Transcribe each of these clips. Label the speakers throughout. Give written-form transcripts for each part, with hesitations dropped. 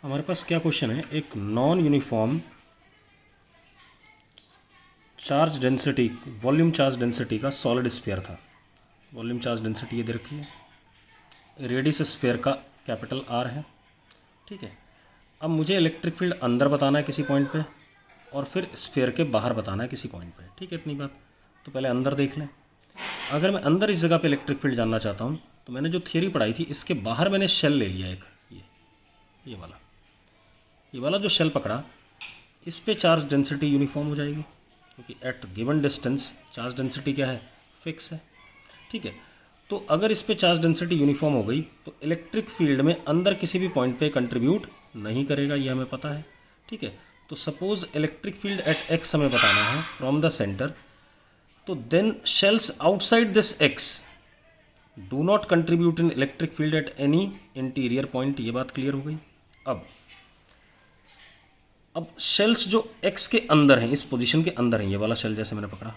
Speaker 1: हमारे पास क्या क्वेश्चन है, एक non uniform charge density volume charge density का सॉलिड स्फीयर था। वॉल्यूम चार्ज डेंसिटी ये दे रखी है, रेडियस स्फीयर का कैपिटल आर है। ठीक है, अब मुझे इलेक्ट्रिक फील्ड अंदर बताना है किसी पॉइंट पे और फिर स्फीयर के बाहर बताना है किसी पॉइंट पे। ठीक है, इतनी बात। तो पहले अंदर देख लें। अगर मैं अंदर इस जगह पे इलेक्ट्रिक फील्ड जानना चाहता हूँ तो मैंने जो थियरी पढ़ाई थी इसके बाहर मैंने शेल ले लिया एक, ये वाला जो शेल पकड़ा, इस पे चार्ज डेंसिटी यूनिफॉर्म हो जाएगी क्योंकि at given distance charge density क्या है, फिक्स है। ठीक है, तो अगर इस पे चार्ज डेंसिटी यूनिफॉर्म हो गई तो इलेक्ट्रिक फील्ड में अंदर किसी भी पॉइंट पे कंट्रीब्यूट नहीं करेगा, ये हमें पता है। ठीक है, तो suppose electric field at X हमें बताना है फ्रॉम द सेंटर, तो then shells outside this X do not contribute in electric field at any interior point. ये बात क्लियर हो गई। अब शेल्स जो एक्स के अंदर हैं, इस पोजीशन के अंदर हैं, ये वाला शेल जैसे मैंने पकड़ा,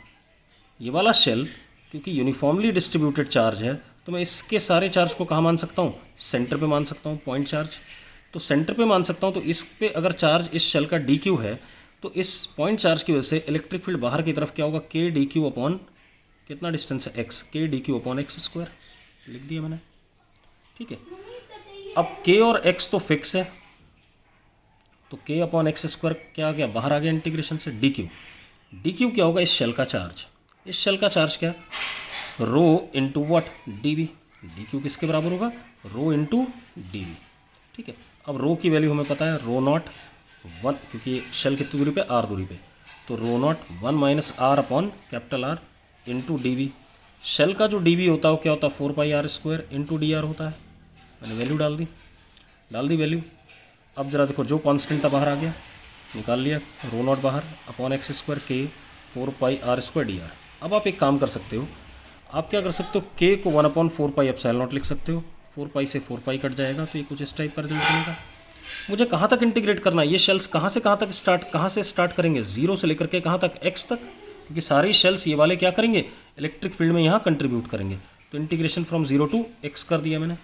Speaker 1: ये वाला शेल क्योंकि यूनिफॉर्मली डिस्ट्रीब्यूटेड चार्ज है तो मैं इसके सारे चार्ज को कहाँ मान सकता हूँ, सेंटर पे मान सकता हूँ, पॉइंट चार्ज। तो सेंटर पे मान सकता हूँ, तो इस पे अगर चार्ज इस शेल का डी क्यू है तो इस पॉइंट चार्ज की वजह से इलेक्ट्रिक फील्ड बाहर की तरफ क्या होगा, के डी क्यू अपॉन कितना डिस्टेंस है एक्स, के D Q upon x square लिख दिया मैंने। ठीक है, अब के और एक्स तो फिक्स है, तो के अपॉन एक्स स्क्वायर क्या आ गया, बाहर आ गया इंटीग्रेशन से। डी क्यू क्या होगा, इस शेल का चार्ज, इस शेल का चार्ज क्या, रो इंटू वट, डी वी। डी क्यू किसके बराबर होगा, रो इंटू डी वी। ठीक है, अब रो की वैल्यू हमें पता है, रो नॉट वन, क्योंकि शेल कितनी दूरी पे, आर दूरी पे, तो rho not one minus R upon capital R into D V. Shell का जो डी वी होता है वो क्या होता है, 4 pi R square into D R होता है। मैंने वैल्यू डाल दी वैल्यू। अब जरा देखो, जो कांस्टेंट था बाहर आ गया, निकाल लिया, रो नॉट बाहर अपॉन एक्स स्क्वायर के 4 pi R square D R. अब आप एक काम कर सकते हो, आप क्या कर सकते हो, के को 1/4 पाई एप्सिलॉन नॉट लिख सकते हो, 4 पाई से 4 पाई कट जाएगा तो ये कुछ इस टाइप का रिजल्ट बनेगा। मुझे कहाँ तक इंटीग्रेट करना है, ये शेल्स कहाँ से स्टार्ट करेंगे, जीरो से लेकर के कहाँ तक, एक्स तक, क्योंकि सारे शेल्स ये वाले क्या करेंगे, इलेक्ट्रिक फील्ड में यहाँ कंट्रीब्यूट करेंगे। तो integration from zero to X कर दिया मैंने।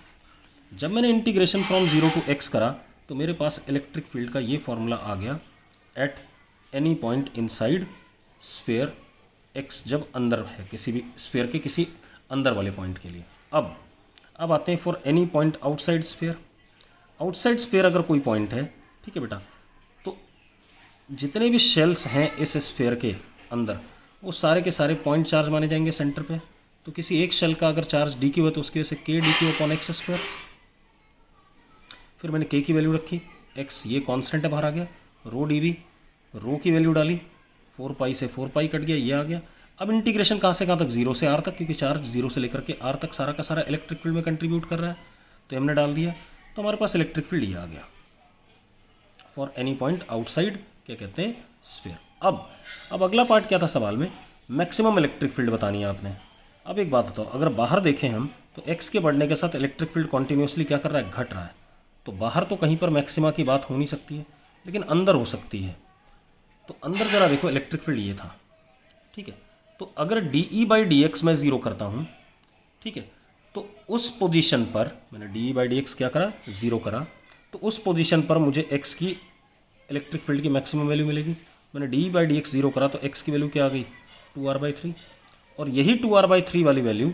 Speaker 1: जब मैंने integration from zero to X करा तो मेरे पास इलेक्ट्रिक फील्ड का ये फॉर्मूला आ गया, at any point inside sphere x, जब अंदर है किसी भी स्फीयर के किसी अंदर वाले पॉइंट के लिए। अब आते हैं for any point outside sphere. Outside sphere अगर कोई पॉइंट है, ठीक है बेटा, तो जितने भी शेल्स हैं इस स्फीयर के अंदर वो सारे के सारे पॉइंट चार्ज माने जाएंगे सेंटर पे। तो किसी एक शेल का अगर चार्ज डी क्यू है तो उसकी वजह से के D Q upon x square. फिर मैंने के की वैल्यू रखी, एक्स ये कांस्टेंट है बाहर आ गया, रो डी वी, रो की वैल्यू डाली, 4 पाई से 4 पाई कट गया, ये आ गया। अब इंटीग्रेशन कहाँ से कहाँ तक, जीरो से आर तक, क्योंकि चार्ज जीरो से लेकर के आर तक सारा का सारा इलेक्ट्रिक फील्ड में कंट्रीब्यूट कर रहा है, तो हमने डाल दिया। तो हमारे पास इलेक्ट्रिक फील्ड ये आ गया फॉर एनी पॉइंट आउटसाइड क्या कहते हैं, स्फीयर। अब अगला पार्ट क्या था सवाल में, मैक्सिमम इलेक्ट्रिक फील्ड बतानी है आपने। अब एक बात बताओ, अगर बाहर देखें हम तो एक्स के बढ़ने के साथ इलेक्ट्रिक फील्ड कॉन्टीन्यूसली क्या कर रहा है, घट रहा है। तो बाहर तो कहीं पर मैक्सिमा की बात हो नहीं सकती है, लेकिन अंदर हो सकती है। तो अंदर जरा देखो, इलेक्ट्रिक फील्ड ये था, ठीक है। तो अगर D E by D x मैं ज़ीरो करता हूँ, ठीक है, तो उस पोजीशन पर मैंने D E by D x क्या करा, ज़ीरो करा, तो उस पोजीशन पर मुझे एक्स की इलेक्ट्रिक फील्ड की मैक्सिमम वैल्यू मिलेगी। मैंने D E by D x zero करा तो एक्स की वैल्यू क्या आ गई, 2r/3। और यही 2r/3 वाली वैल्यू,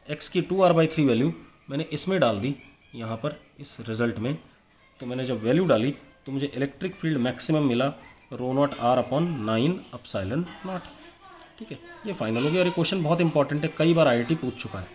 Speaker 1: एक्स की 2r/3 वैल्यू मैंने इसमें डाल दी, यहाँ पर इस रिज़ल्ट में। तो मैंने जब वैल्यू डाली तो मुझे इलेक्ट्रिक फील्ड मैक्सिमम मिला, rho not R upon 9 epsilon not. ठीक है, ये फाइनल हो गया। और ये क्वेश्चन बहुत इंपॉर्टेंट है, कई बार आईआईटी पूछ चुका है।